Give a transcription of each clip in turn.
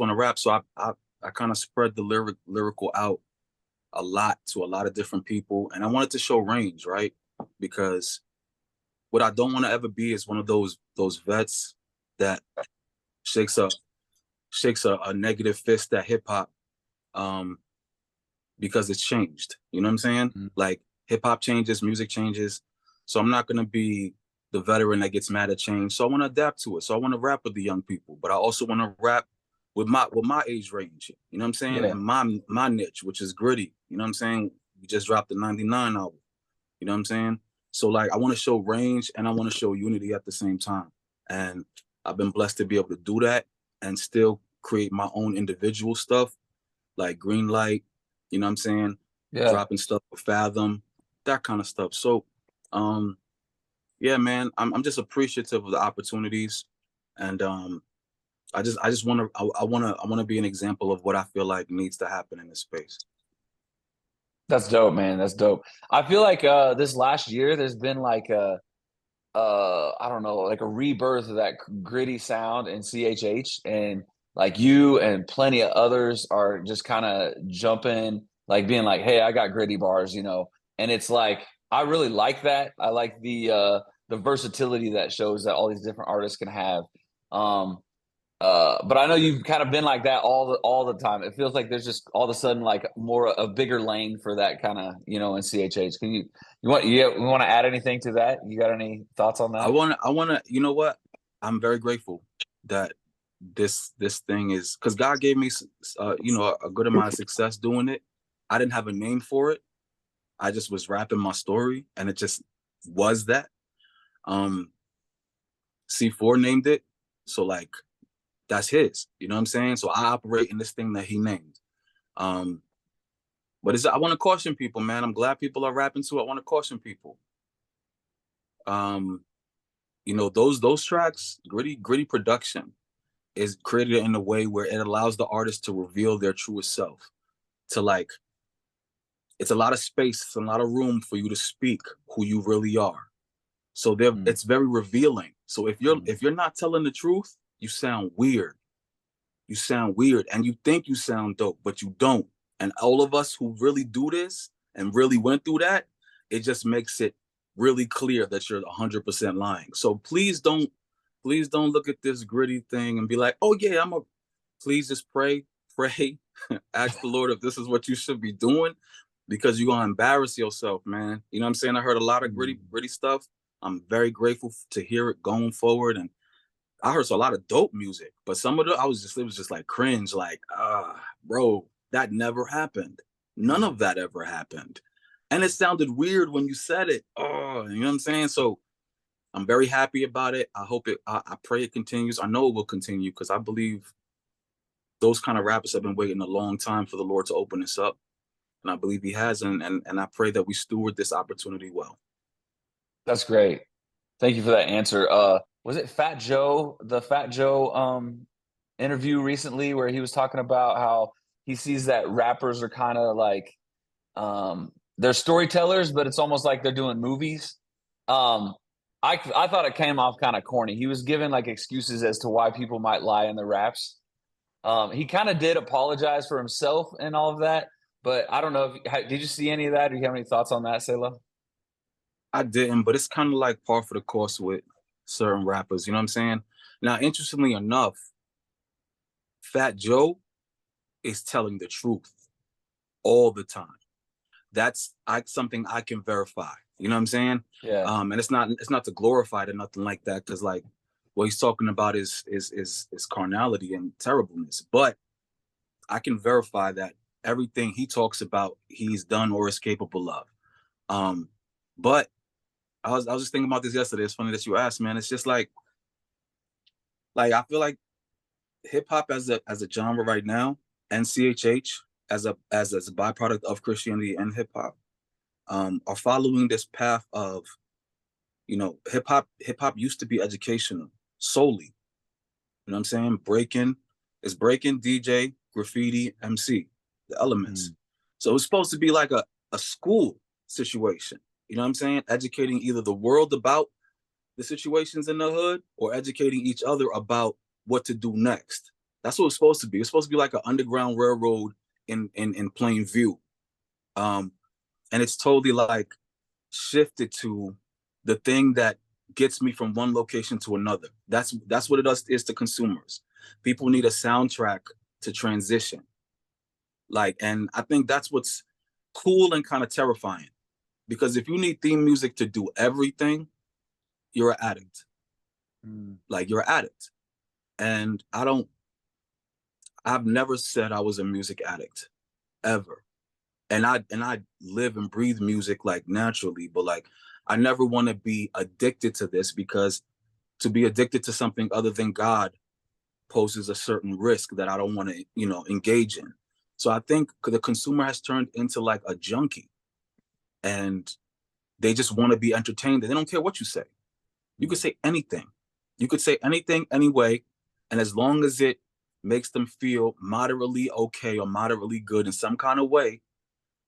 want to rap. So I kind of spread the lyrical out a lot to a lot of different people. And I wanted to show range, right? Because what I don't want to ever be is one of those vets that shakes a negative fist at hip hop because it's changed. You know what I'm saying? Mm. Like hip hop changes, music changes. So I'm not gonna be the veteran that gets mad at change. So I want to adapt to it. So I want to rap with the young people, but I also want to rap with my age range. You know what I'm saying? Yeah. And my niche, which is gritty. You know what I'm saying? We just dropped the '99 album. You know what I'm saying? So like I want to show range and I want to show unity at the same time. And I've been blessed to be able to do that and still create my own individual stuff like Green Light, you know what I'm saying? Yeah. Dropping stuff with Fathom, that kind of stuff. So yeah, man, I'm just appreciative of the opportunities. And I just wanna be an example of what I feel like needs to happen in this space. That's dope, man. That's dope. I feel like this last year there's been like a I don't know, like a rebirth of that gritty sound in CHH, and like you and plenty of others are just kind of jumping, like being like, "Hey, I got gritty bars," you know. And it's like I really like that. I like the versatility that shows that all these different artists can have. Um, but I know you've kind of been like that all the time. It feels like there's just all of a sudden like more a bigger lane for that kind of, you know, in CHH. Can you want to add anything to that? You got any thoughts on that? I wanna, you know what? I'm very grateful that this thing is because God gave me, you know, a good amount of success doing it. I didn't have a name for it. I just was rapping my story, and it just was that. Um, C4 named it, so like that's his. You know what I'm saying? So I operate in this thing that he named. Um, but I want to caution people, man. I'm glad people are rapping too. I want to caution people. Um, you know, those tracks, gritty production is created in a way where it allows the artist to reveal their truest self. To like, it's a lot of space, it's a lot of room for you to speak who you really are. So Mm, it's very revealing. So mm, if you're not telling the truth, you sound weird. You sound weird, and you think you sound dope, but you don't. And all of us who really do this and really went through that, it just makes it really clear that you're 100% lying. So please don't look at this gritty thing and be like, oh yeah, please just pray, ask the Lord if this is what you should be doing, because you're gonna embarrass yourself, man. You know what I'm saying? I heard a lot of mm. gritty stuff. I'm very grateful to hear it going forward, and I heard a lot of dope music, but some of it was just like cringe, like, bro, that never happened. None of that ever happened. And it sounded weird when you said it. Oh, you know what I'm saying? So I'm very happy about it. I pray it continues. I know it will continue because I believe those kind of rappers have been waiting a long time for the Lord to open this up. And I believe he has. And I pray that we steward this opportunity well. That's great. Thank you for that answer. Was it Fat Joe, the Fat Joe interview recently where he was talking about how he sees that rappers are kind of like they're storytellers, but it's almost like they're doing movies. Um, I thought it came off kind of corny. He was giving like excuses as to why people might lie in the raps. He kind of did apologize for himself and all of that, but I don't know if did you see any of that? Do you have any thoughts on that, Selah? I didn't, but it's kind of like par for the course with certain rappers. You know what I'm saying? Now, interestingly enough, Fat Joe is telling the truth all the time. That's something I can verify. You know what I'm saying? Yeah. And it's not to glorify it or nothing like that, because like what he's talking about is carnality and terribleness. But I can verify that everything he talks about, he's done or is capable of. Um, but I was just thinking about this yesterday. It's funny that you asked, man. It's just like I feel like hip hop as a genre right now, and CHH as a byproduct of Christianity and hip hop, are following this path of, you know, hip hop used to be educational solely. You know what I'm saying? Breaking, DJ, graffiti, MC, the elements. Mm. So it's supposed to be like a school situation. You know what I'm saying? Educating either the world about the situations in the hood or educating each other about what to do next. That's what it's supposed to be. It's supposed to be like an underground railroad in plain view. And it's totally like shifted to the thing that gets me from one location to another. That's what it is to consumers. People need a soundtrack to transition. Like, and I think that's what's cool and kind of terrifying. Because if you need theme music to do everything, you're an addict. Like, you're an addict. And I've never said I was a music addict, ever. And I live and breathe music like naturally, but like I never want to be addicted to this, because to be addicted to something other than God poses a certain risk that I don't want to, engage in. So I think the consumer has turned into like a junkie, and they just want to be entertained. They don't care what you say. You could say anything. You could say anything anyway. And as long as it makes them feel moderately okay or moderately good in some kind of way,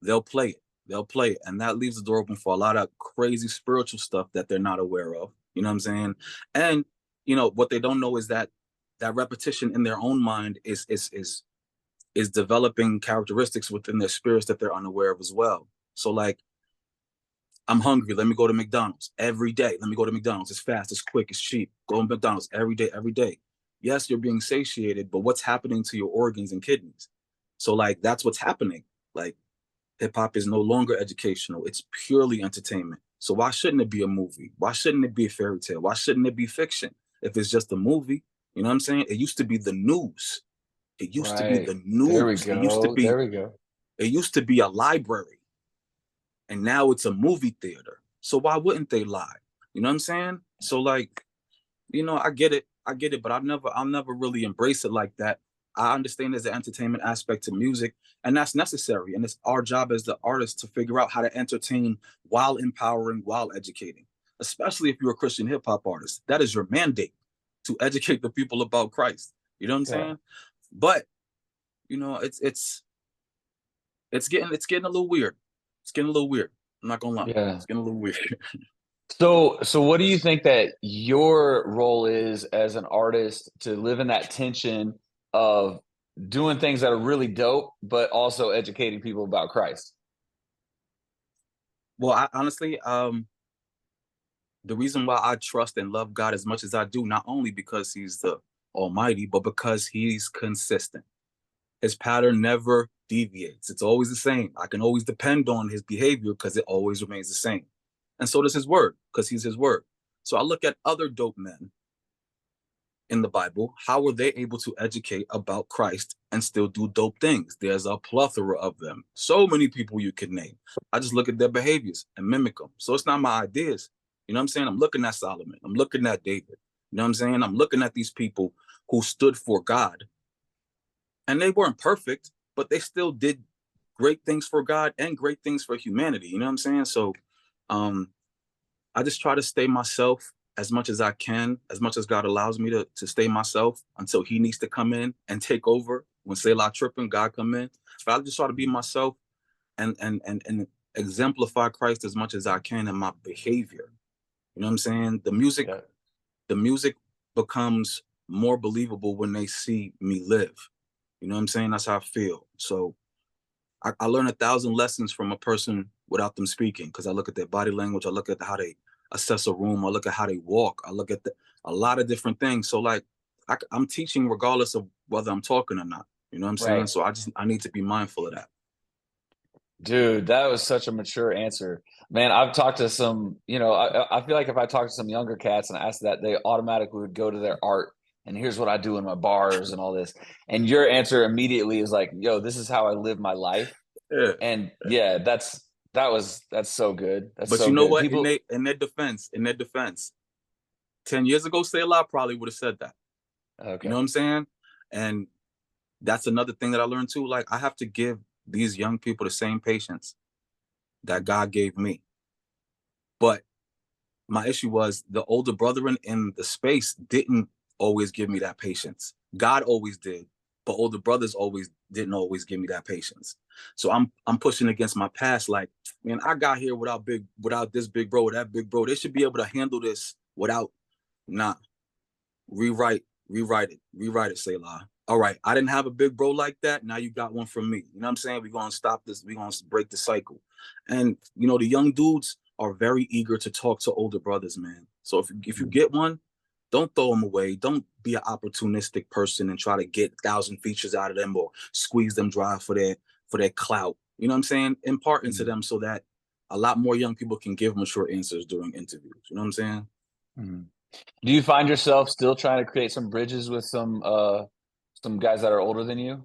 they'll play it. They'll play it. And that leaves the door open for a lot of crazy spiritual stuff that they're not aware of. You know what I'm saying? And, what they don't know is that repetition in their own mind is developing characteristics within their spirits that they're unaware of as well. So like, I'm hungry. Let me go to McDonald's every day. Let me go to McDonald's. It's fast, it's quick, it's cheap. Go to McDonald's every day, every day. Yes, you're being satiated, but what's happening to your organs and kidneys? So like, that's what's happening. Like, hip hop is no longer educational. It's purely entertainment. So why shouldn't it be a movie? Why shouldn't it be a fairy tale? Why shouldn't it be fiction? If it's just a movie, you know what I'm saying? It used to be the news. It used to be Right. the There we news. go. There we go. It used to be a library, and now it's a movie theater. So why wouldn't they lie? You know what I'm saying? So like, I get it. I get it, but I'll never really embrace it like that. I understand there's an entertainment aspect to music, and that's necessary. And it's our job as the artist to figure out how to entertain while empowering, while educating. Especially if you're a Christian hip hop artist, that is your mandate, to educate the people about Christ. You know what I'm Yeah. saying? But it's getting a little weird. It's getting a little weird. I'm not gonna lie. Yeah. It's getting a little weird. So what do you think that your role is as an artist to live in that tension of doing things that are really dope, but also educating people about Christ? Well, honestly, the reason why I trust and love God as much as I do, not only because He's the Almighty, but because He's consistent. His pattern never deviates. It's always the same. I can always depend on His behavior because it always remains the same. And so does His word, because He's His word. So I look at other dope men in the Bible. How were they able to educate about Christ and still do dope things? There's a plethora of them. So many people you could name. I just look at their behaviors and mimic them. So it's not my ideas. You know what I'm saying? I'm looking at Solomon. I'm looking at David. You know what I'm saying? I'm looking at these people who stood for God, and they weren't perfect, but they still did great things for God and great things for humanity. You know what I'm saying? So um, I just try to stay myself as much as I can, as much as God allows me to stay myself until He needs to come in and take over. When Selah tripping, God come in. But I just try to be myself and exemplify Christ as much as I can in my behavior. You know what I'm saying? Yeah. The music becomes more believable when they see me live. You know what I'm saying? That's how I feel. So I learn 1,000 lessons from a person without them speaking, because I look at their body language, I look at how they assess a room, I look at how they walk, I look at a lot of different things. So like I'm teaching regardless of whether I'm talking or not. You know what I'm saying? Right. So I need to be mindful of that. Dude, that was such a mature answer. Man, I've talked to some, I feel like if I talk to some younger cats and ask that, they automatically would go to their art and here's what I do in my bars and all this. And your answer immediately is like, yo, this is how I live my life. Yeah. And yeah, that's so good. That's But so you know good. what? People, In their defense, 10 years ago, Selah probably would have said that. You know okay. what I'm saying? And that's another thing that I learned too. Like, I have to give these young people the same patience that God gave me. But my issue was the older brethren in the space didn't always give me that patience. God always did, but older brothers always didn't always give me that patience. So I'm pushing against my past. Like, man, I got here without this big bro or that big bro. They should be able to handle this without. Nah, rewrite it, Selah. all right, I didn't have a big bro like that. Now you got one from me. You know what I'm saying? We're going to stop this. We're going to break the cycle. And, you know, the young dudes are very eager to talk to older brothers, man. So if you get one, don't throw them away. Don't be an opportunistic person and try to get 1,000 features out of them or squeeze them dry for their clout. You know what I'm saying? Impart into them so that a lot more young people can give mature answers during interviews. You know what I'm saying? Mhm. Do you find yourself still trying to create some bridges with some guys that are older than you?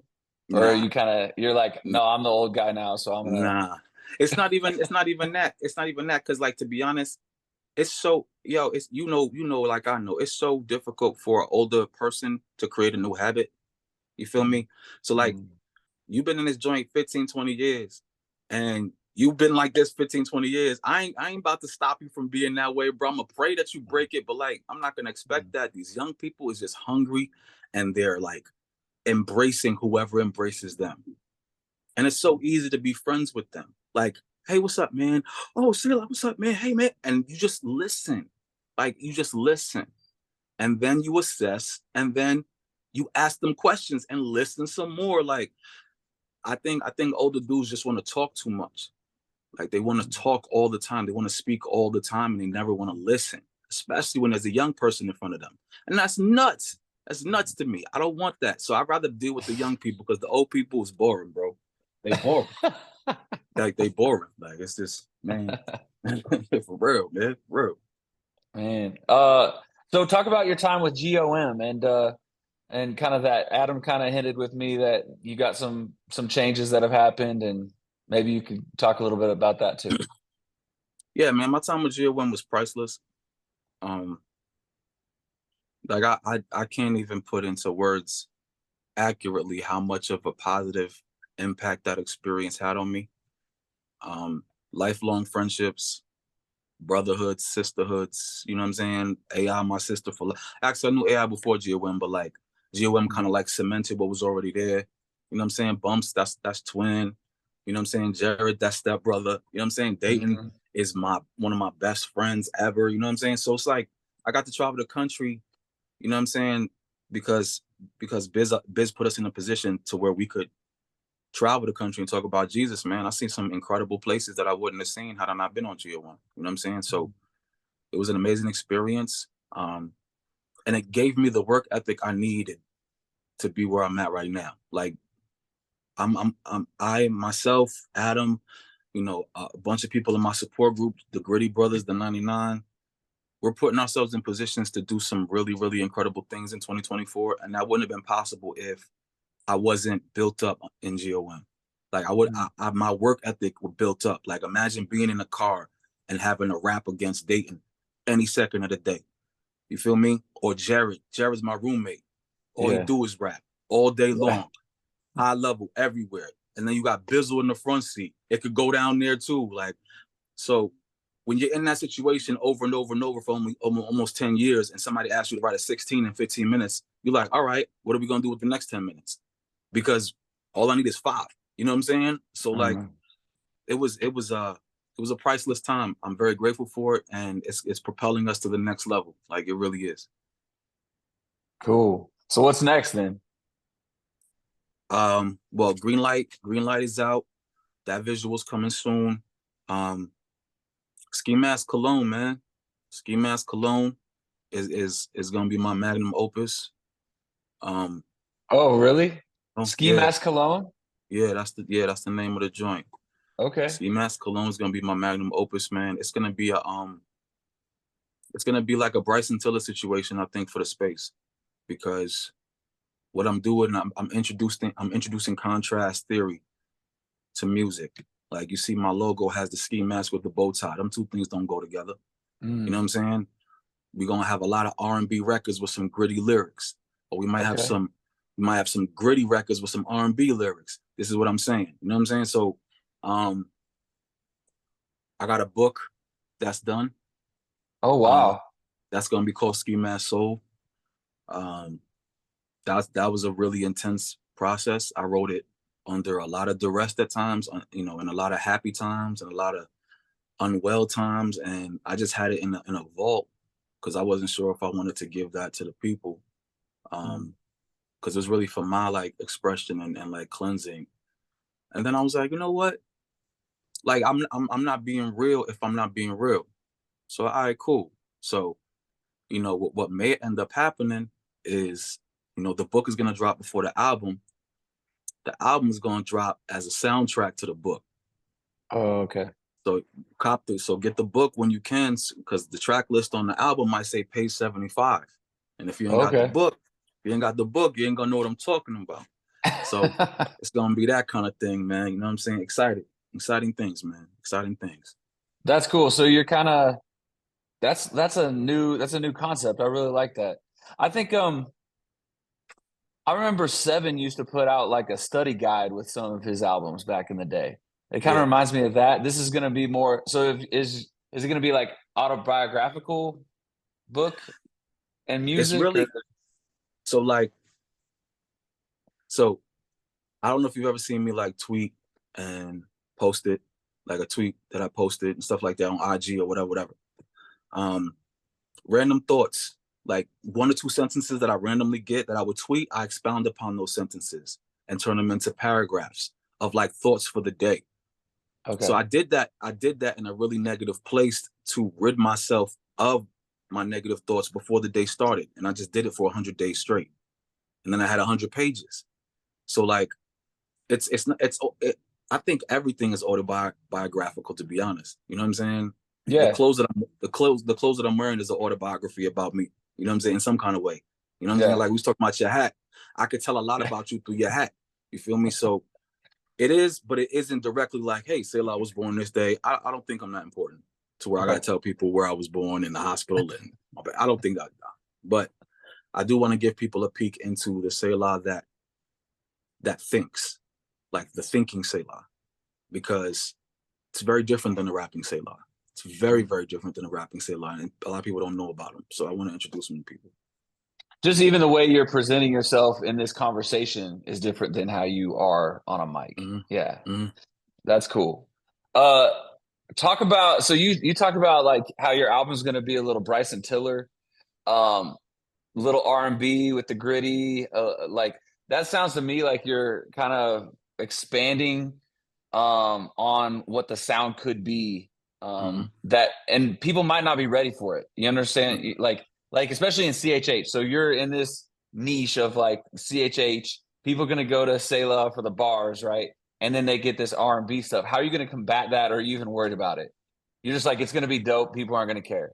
Or are Nah, you kind of, you're like, no, I'm the old guy now, so I'm gonna. nah. It's not even that. It's not even that. Cause like to be honest, it's so it's like I know, it's so difficult for an older person to create a new habit. You feel Mhm. me? So like Mhm. you've been in this joint 15, 20 years and you've been like this 15, 20 years. I ain't about to stop you from being that way, bro. I'm gonna pray that you break it, but like I'm not gonna expect that. These young people is just hungry and they're like embracing whoever embraces them. And it's so easy to be friends with them. Like, hey, what's up, man? Oh, Selah, what's up, man? Hey, man. And you just listen. Like, you just listen. And then you assess. And then you ask them questions and listen some more. Like, I think older dudes just want to talk too much. Like, they want to talk all the time. They want to speak all the time and they never want to listen, especially when there's a young person in front of them. And that's nuts. That's nuts to me. I don't want that. So I'd rather deal with the young people because the old people is boring, bro. They boring. Like they boring. Like it's just man, for real, man, for real. Man. So talk about your time with GOM and kind of that Adam kind of hinted with me that you got some changes that have happened, and maybe you could talk a little bit about that too. Yeah, man, my time with GO1 was priceless. Um, like I can't even put into words accurately how much of a positive impact that experience had on me. Um, Lifelong friendships, brotherhoods, sisterhoods. You know what I'm saying? AI, my sister for life. Actually, I knew AI before GOM, but like GOM kind of like cemented what was already there. You know what I'm saying? Bumps, that's twin. You know what I'm saying? Jared, that's step brother. You know what I'm saying? Dayton Mm-hmm. is my one of my best friends ever. You know what I'm saying? So it's like I got to travel the country. You know what I'm saying? Because Biz put us in a position to where we could travel the country and talk about Jesus, man. I seen some incredible places that I wouldn't have seen had I not been on GO1. You know what I'm saying? So it was an amazing experience. And it gave me the work ethic I needed to be where I'm at right now. Like I myself, Adam, you know, a bunch of people in my support group, the Gritty Brothers, the 99, we're putting ourselves in positions to do some really, really incredible things in 2024. And that wouldn't have been possible if I wasn't built up in GOM. Like my work ethic was built up. Like imagine being in a car and having a rap against Dayton any second of the day. You feel me? Or Jared. Jared's my roommate. All he Yeah. do is rap all day Yeah. long, high level everywhere. And then you got Bizzle in the front seat. It could go down there too. Like so, when you're in that situation over and over and over for almost 10 years, and somebody asks you to write a 16 in 15 minutes, you're like, all right, what are we gonna do with the next 10 minutes? Because all I need is 5. You know what I'm saying? So like Mhm. it was a priceless time. I'm very grateful for it, and it's propelling us to the next level. Like it really is. Cool. So what's next then? Well, green light is out. That visual's coming soon. Um, Ski Mask Cologne, man. Ski Mask Cologne is gonna be my magnum opus. Um, Oh, really? oh Ski yeah, Mask Cologne? that's the name of the joint. Okay. Ski Mask Cologne is gonna be my magnum opus, man. It's gonna be like a Bryson Tiller situation, I think, for the space because what I'm doing, I'm introducing contrast theory to music. Like you see, my logo has the ski mask with the bow tie. Them two things don't go together. You know what Mm, I'm saying? We're gonna have a lot of R&B records with some gritty lyrics, or okay. we might have some gritty records with some R&B lyrics. This is what I'm saying. You know what I'm saying? So, um, I got a book that's done. Oh, Um, wow. that's gonna be called Ski Mask Soul. Um, that was a really intense process. I wrote it under a lot of duress at times, and a lot of happy times and a lot of unwell times, and I just had it in a vault because I wasn't sure if I wanted to give that to the people. Mm, Um, because it was really for my like expression and like cleansing. And then I was like, you know what? Like I'm not being real if I'm not being real. So all right, cool. So, you know, what may end up happening is, you know, the book is gonna drop before the album. The album is gonna drop as a soundtrack to the book. Oh, okay. So so get the book when you can, because the track list on the album might say page 75. And if you ain't got the Okay. book, if you ain't got the book, you ain't gonna know what I'm talking about. So it's gonna be that kind of thing, man. You know what I'm saying? Exciting things, man. Exciting things. That's cool. So you're kind of that's a new concept. I really like that. I think I remember Seven used to put out like a study guide with some of his albums back in the day. It kind of Yeah. reminds me of that. This is going to be more. So is it going to be like autobiographical book and It's music or? really so like so I don't know if you've ever seen me like tweet and post it, like a tweet that I posted and stuff like that on IG or whatever. Um, Random thoughts, like 1 or 2 sentences that I randomly get that I would tweet, I expound upon those sentences and turn them into paragraphs of like thoughts for the day. So Okay. I did that. I did that in a really negative place to rid myself of my negative thoughts before the day started. And I just did it for 100 days straight. And then I had 100 pages. So like it's not I think everything is autobiographical, to be honest. You know what I'm saying? The Yeah. clothes that the clothes that I'm wearing is an autobiography about me. You know what I'm saying? In some kind of way. You know what I'm saying? Yeah. Like we was talking about your hat. I could tell a lot about you through your hat. You feel me? So it is, but it isn't directly like, hey, Selah was born this day. I don't think I'm that important to where I gotta Right. tell people where I was born in the hospital and I don't think that. But I do want to give people a peek into the Selah that thinks, like the thinking Selah, because it's very different than the rapping Selah. It's very, Mhm. very different than the rapping Selah, and a lot of people don't know about him. So I want to introduce him to people. Just even the way you're presenting yourself in this conversation is different than how you are on a mic. Mm-hmm. Yeah. Mm-hmm. That's cool. Uh, talk about so you talk about like how your album's going to be a little Bryson Tiller, um, little R&B with the gritty. Like that sounds to me like you're kind of expanding on what the sound could be. Mm-hmm. That and people might not be ready for it. You understand? Mm-hmm. Like especially in CHH. So you're in this niche of like CHH. People are going to go to Selah for the bars, right? And then they get this R&B stuff. How are you going to combat that, or are you even worried about it? You're just like, it's going to be dope. People aren't going to care.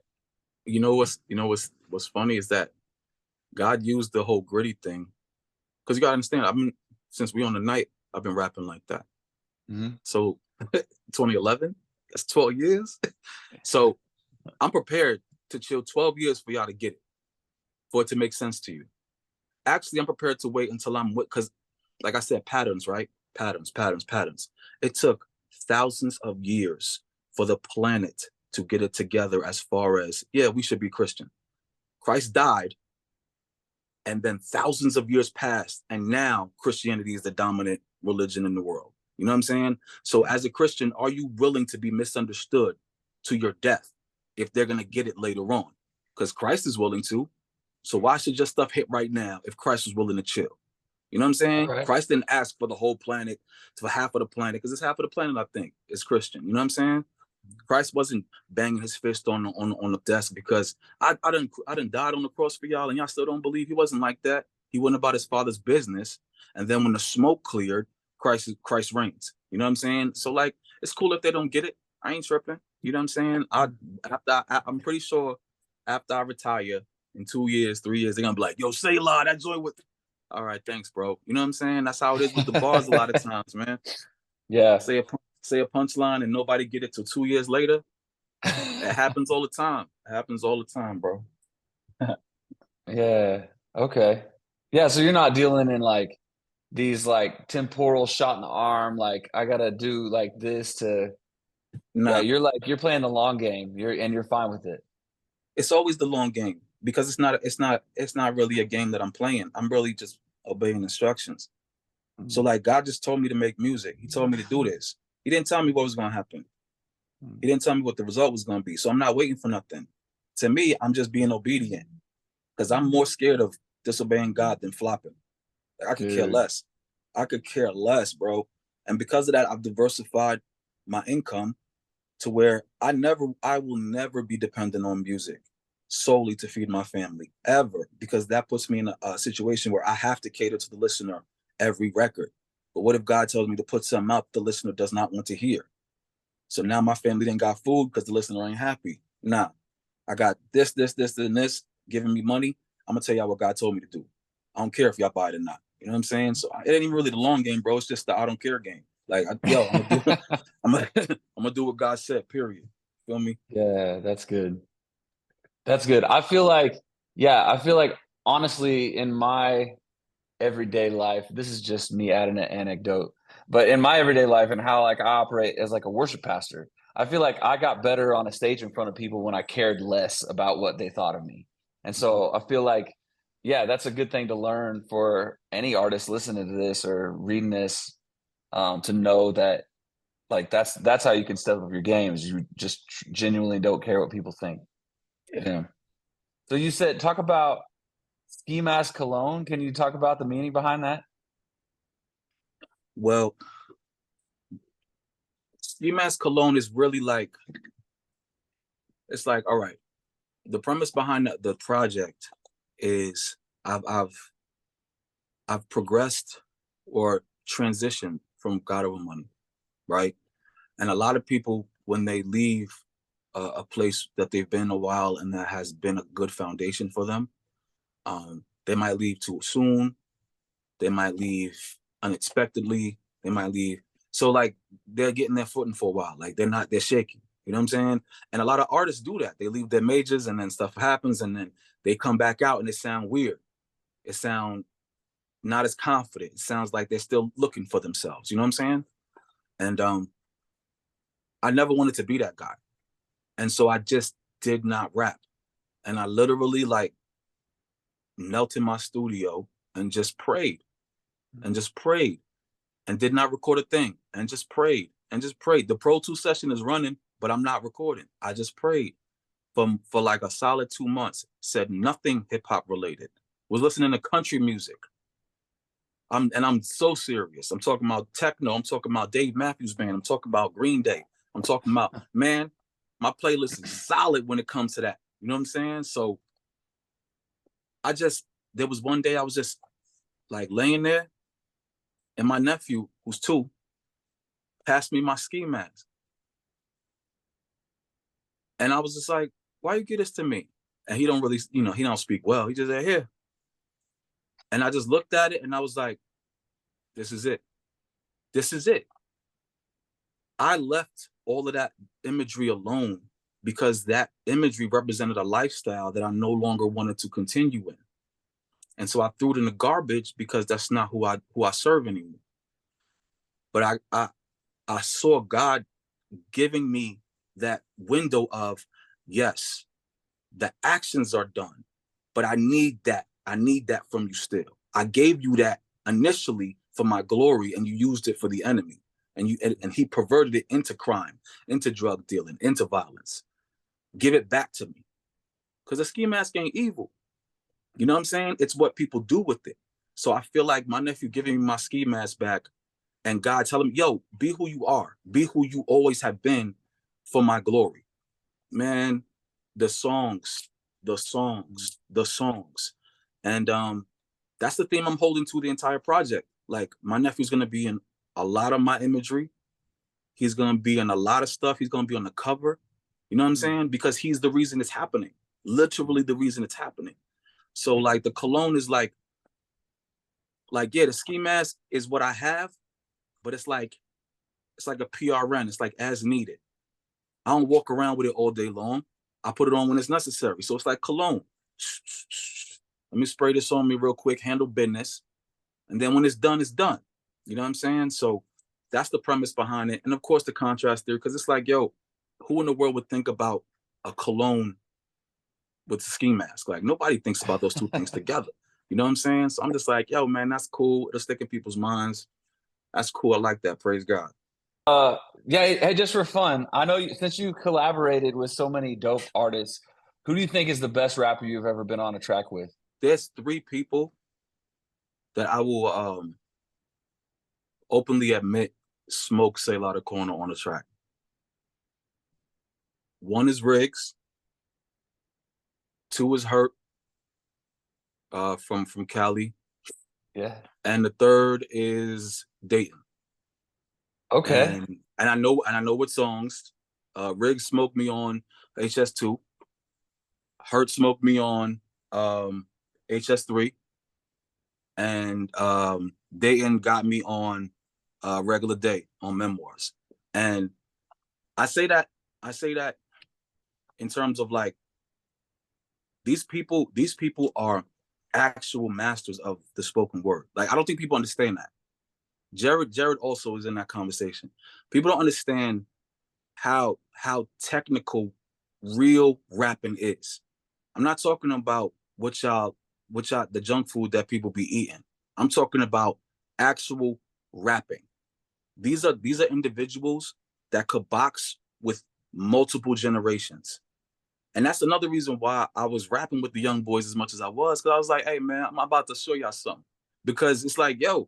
What's funny is that God used the whole gritty thing, because you gotta understand. I mean, since we on the night, I've been rapping like that. Mm-hmm. So 2011, that's 12 years. So I'm prepared to chill 12 years for y'all to get it, for it to make sense to you. Actually, I'm prepared to wait until I'm with, because like I said, patterns, right? Patterns. It took thousands of years for the planet to get it together as far as, yeah, we should be Christian. Christ died, and then thousands of years passed, and now Christianity is the dominant religion in the world. You know what I'm saying? So as a Christian, are you willing to be misunderstood to your death if they're going to get it later on? Because Christ is willing to. So why should your stuff hit right now if Christ was willing to chill? You know what I'm All saying? right. Christ didn't ask for the whole planet, for half of the planet, because it's half of the planet, I think, is Christian. You know what I'm saying? Christ wasn't banging his fist on the desk because I didn't died on the cross for y'all and y'all still don't believe. He wasn't like that. He went about his father's business, and then when the smoke cleared, Christ reigns. You know what I'm saying? So like, it's cool if they don't get it. I ain't tripping. You know what I'm saying? I'm pretty sure after I retire in 2 years, 3 years, they're gonna be like, "Yo, say la that joy with." All right, thanks, bro. You know what I'm saying? That's how it is with the bars a lot of times, man. Yeah. Say a punchline and nobody get it till 2 years later. It happens all the time. It happens all the time, bro. Yeah. Okay. Yeah. So you're not dealing in like these like temporal shot in the arm, like I gotta do like this to. Yeah. Nah, You're like you're playing the long game. You're fine with it. it's always the long game because it's not really a game that I'm playing. I'm really just obeying instructions. So Mhm. like God just told me to make music. He told me to do this. He didn't tell me what was gonna happen. He didn't tell me what the result was gonna be. So I'm not waiting for nothing. To me, I'm just being obedient because I'm more scared of disobeying God than flopping. Like, I could care Dude. less. I could care less, bro. And because of that, I've diversified my income to where I will never be dependent on music solely to feed my family ever, because that puts me in a situation where I have to cater to the listener every record. But what if God tells me to put something out the listener does not want to hear? So now my family didn't got food because the listener ain't happy. Nah, I got this, and this giving me money. I'm gonna tell y'all what God told me to do. I don't care if y'all buy it or not. You know what I'm saying? So it ain't even really the long game, bro. It's just the I don't care game. Like, yo, I'm gonna do, I'm gonna do what God said. Period. Feel me? Yeah, that's good. That's good. I feel like, yeah, I feel like honestly, in my everyday life, this is just me adding an anecdote, but in my everyday life and how like I operate as like a worship pastor, I feel like I got better on a stage in front of people when I cared less about what they thought of me. And so I feel like, yeah, that's a good thing to learn for any artist listening to this or reading this, to know that like that's how you can step up your games. You just genuinely don't care what people think. Yeah. Yeah. So you said talk about Ski Mask Cologne. Can you talk about the meaning behind that? Well, Ski Mask Cologne is really like, it's like, all right. The premise behind the project is I've I've I've progressed or transitioned from God over money, right? And a lot of people, when they leave a place that they've been a while and that has been a good foundation for them, they might leave too soon. They might leave unexpectedly. They might leave. So like they're getting their footing for a while. Like they're shaky. You know what I'm saying? And a lot of artists do that. They leave their majors and then stuff happens and then they come back out and it sound weird. It sound not as confident. It sounds like they're still looking for themselves. You know what I'm saying? And I never wanted to be that guy. And so I just did not rap. And I literally like knelt in my studio and just prayed and just prayed and did not record a thing and just prayed and just prayed. The Pro 2 session is running, but I'm not recording. I just prayed for like a solid 2 months, said nothing hip hop related, was listening to country music. I'm so serious. I'm talking about techno. I'm talking about Dave Matthews Band. I'm talking about Green Day. I'm talking about, man, my playlist is solid when it comes to that. You know what I'm saying? So there was one day I was just like laying there and my nephew, who's 2, passed me my ski mask. And I was just like, why you get this to me? And he don't really, he don't speak well. He just said, here. And I just looked at it and I was like, this is it. This is it. I left all of that imagery alone because that imagery represented a lifestyle that I no longer wanted to continue in. And so I threw it in the garbage because that's not who I serve anymore. But I saw God giving me that window of, yes, the actions are done, but I need that. I need that from you still. I gave you that initially for my glory, and you used it for the enemy, and he perverted it into crime, into drug dealing, into violence. Give it back to me, because a ski mask ain't evil. You know what I'm saying? It's what people do with it. So I feel like my nephew giving me my ski mask back, and God telling me, "Yo, be who you are, be who you always have been, for my glory." Man, the songs, the songs. And that's the theme I'm holding to the entire project. Like my nephew's gonna be in a lot of my imagery. He's gonna be in a lot of stuff. He's gonna be on the cover. You know what I'm saying? Because he's the reason it's happening. Literally the reason it's happening. So like the cologne is like yeah, the ski mask is what I have, but it's like a PRN. It's like as needed. I don't walk around with it all day long. I put it on when it's necessary. So it's like cologne. Let me spray this on me real quick, handle business. And then when it's done, it's done. You know what I'm saying? So that's the premise behind it. And of course, the contrast there, because it's like, yo, who in the world would think about a cologne with a ski mask? Like, nobody thinks about those two things together. You know what I'm saying? So I'm just like, yo, man, that's cool. It'll stick in people's minds. That's cool. I like that. Praise God. Yeah, hey, just for fun, I know since you collaborated with so many dope artists, who do you think is the best rapper you've ever been on a track with? There's 3 people that I will openly admit smoke Selah the corner on the track. One is Riggs. Two is Hurt from Cali. Yeah. And the third is Dayton. Okay. And I know what songs. Riggs smoked me on HS2. Hurt smoked me on HS3. And Dayton got me on Regular Day on Memoirs. And I say that in terms of like these people are actual masters of the spoken word. Like, I don't think people understand that. Jared also is in that conversation. People don't understand how technical real rapping is. I'm not talking about what y'all the junk food that people be eating. I'm talking about actual rapping. These are individuals that could box with multiple generations. And that's another reason why I was rapping with the young boys as much as I was, because I was like, hey man, I'm about to show y'all something. Because it's like, yo,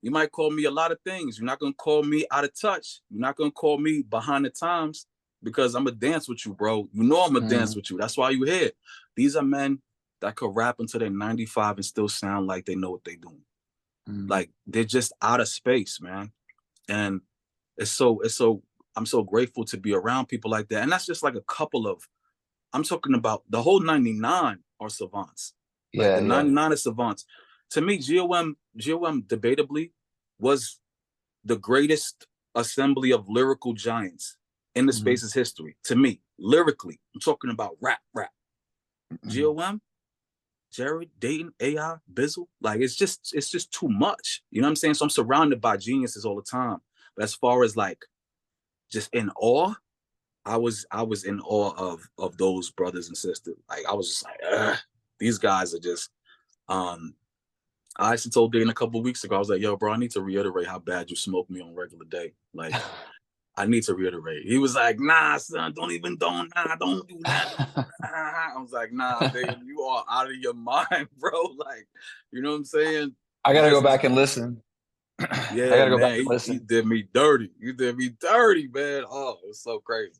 you might call me a lot of things. You're not gonna call me out of touch. You're not gonna call me behind the times, because I'm gonna dance with you, bro. You know I'm gonna dance with you. That's why you here. These are men that could rap until they're 95 and still sound like they know what they're doing. Like, they're just out of space, man. And I'm so grateful to be around people like that. And that's just like a couple of, I'm talking about the whole 99 are savants. Like, the 99 is savants. To me, GOM debatably was the greatest assembly of lyrical giants in the space's history. To me, lyrically, I'm talking about rap. GOM, Jared, Dayton, AI, Bizzle, like it's just too much. You know what I'm saying? So I'm surrounded by geniuses all the time. But as far as like just in awe, I was in awe of those brothers and sisters. Like, I was just like, these guys are just I actually told Dayton a couple of weeks ago, I was like, yo, bro, I need to reiterate how bad you smoke me on Regular Day. Like, I need to reiterate. He was like, nah, son, don't do that. I was like, nah, Dayton, you are out of your mind, bro. Like, you know what I'm saying? I gotta go back and listen. Yeah, I gotta go back man, and he listen. did me dirty. You did me dirty, man. Oh, it was so crazy.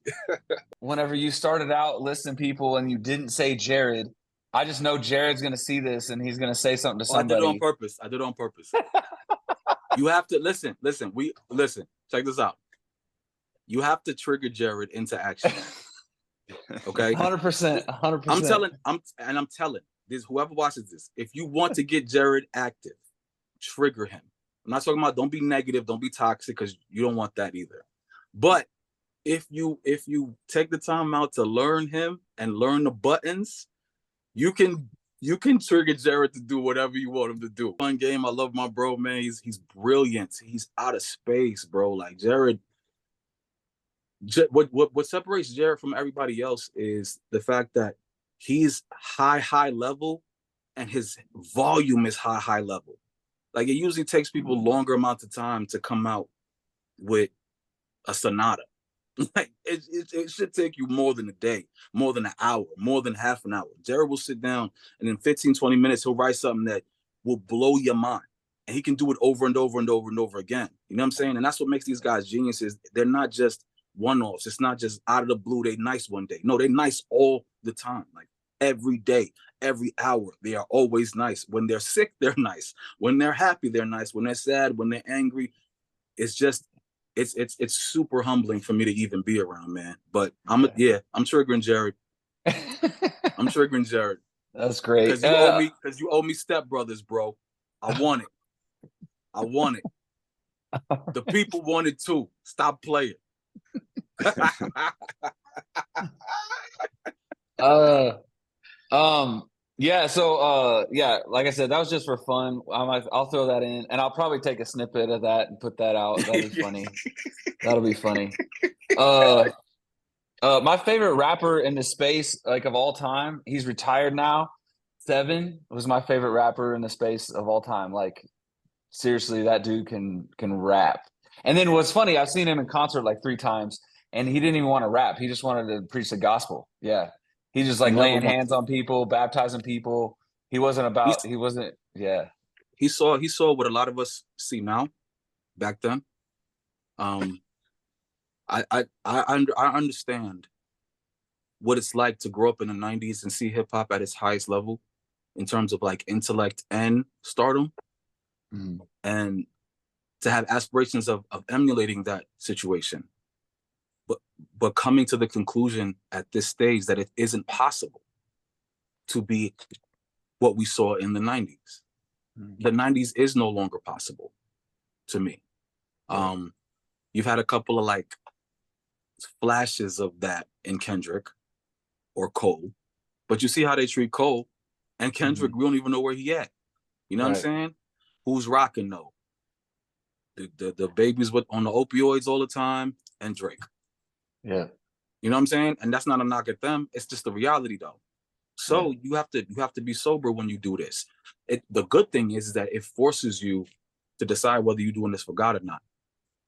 Whenever you started out listening people and you didn't say Jared, I just know Jared's gonna see this and he's gonna say something to Oh, I did it on somebody. purpose. You have to listen. Check this out. You have to trigger Jared into action. Okay. 100%. I'm 100%. telling this, whoever watches this, if you want to get Jared active, trigger him. I'm not talking about don't be negative, don't be toxic, because you don't want that either. But if you take the time out to learn him and learn the buttons, you can trigger Jared to do whatever you want him to do. Fun game. I love my bro, man. He's brilliant. He's out of space, bro. Like, Jared. What separates Jared from everybody else is the fact that he's high level, and his volume is high level. Like, it usually takes people longer amounts of time to come out with a sonata. Like, it should take you more than a day, more than an hour, more than half an hour. Jared will sit down, and in 15, 20 minutes, he'll write something that will blow your mind. And he can do it over and over and over and over again. You know what I'm saying? And that's what makes these guys geniuses. They're not just one-offs. It's not just out of the blue, they nice one day. No, they nice all the time. Like, every day, every hour, they are always nice. When they're sick, they're nice. When they're happy, they're nice. When they're sad, when they're angry, it's just it's super humbling for me to even be around, man. But I'm triggering Jared. I'm triggering Jared. That's great. Because you owe me Step Brothers, bro. I want it. The people want it too. Stop playing. Yeah, so like I said, that was just for fun. I'll throw that in, and I'll probably take a snippet of that and put that out. That'll be funny. That'll be funny. My favorite rapper in the space, like, of all time, he's retired now. Seven was my favorite rapper in the space of all time. Like, seriously, that dude can rap. And then what's funny, I've seen him in concert like 3 times, and he didn't even want to rap. He just wanted to preach the gospel. Yeah. He just like laying hands on people, baptizing people. He wasn't. Yeah. he saw what a lot of us see now back then. Um, I understand what it's like to grow up in the '90s and see hip hop at its highest level in terms of like intellect and stardom, and to have aspirations of emulating that situation, but coming to the conclusion at this stage that it isn't possible to be what we saw in the '90s. The '90s is no longer possible to me. You've had a couple of like flashes of that in Kendrick or Cole, but you see how they treat Cole and Kendrick. We don't even know where he at. You know what I'm saying? Who's rocking though? The babies with on the opioids all the time and Drake. Yeah. You know what I'm saying? And that's not a knock at them. It's just the reality though. So you have to be sober when you do this. The good thing is that it forces you to decide whether you're doing this for God or not.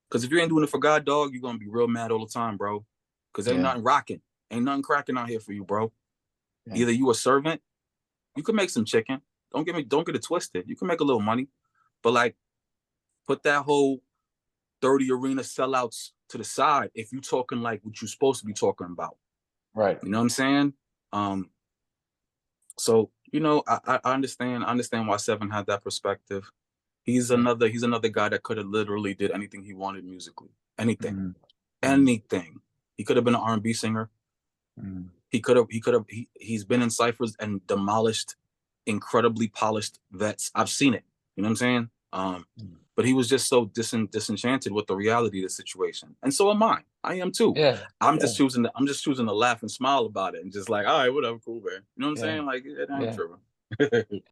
Because if you ain't doing it for God, dog, you're gonna be real mad all the time, bro. Because ain't nothing rocking, ain't nothing cracking out here for you, bro. Either you a servant, you can make some chicken. Don't get it twisted. You can make a little money, but like put that whole 30 arena sellouts to the side if you talking like what you're supposed to be talking about. Right. You know what I'm saying? So you know, I understand why Seven had that perspective. He's another guy that could have literally did anything he wanted musically. Anything. Anything. He could have been an R&B singer. He's been in ciphers and demolished incredibly polished vets. I've seen it. You know what I'm saying? But he was just so disenchanted with the reality of the situation. And so am I. I am too. I'm just choosing to laugh and smile about it and just like, all right, whatever, cool, man. You know what I'm saying? Like, it ain't tripping.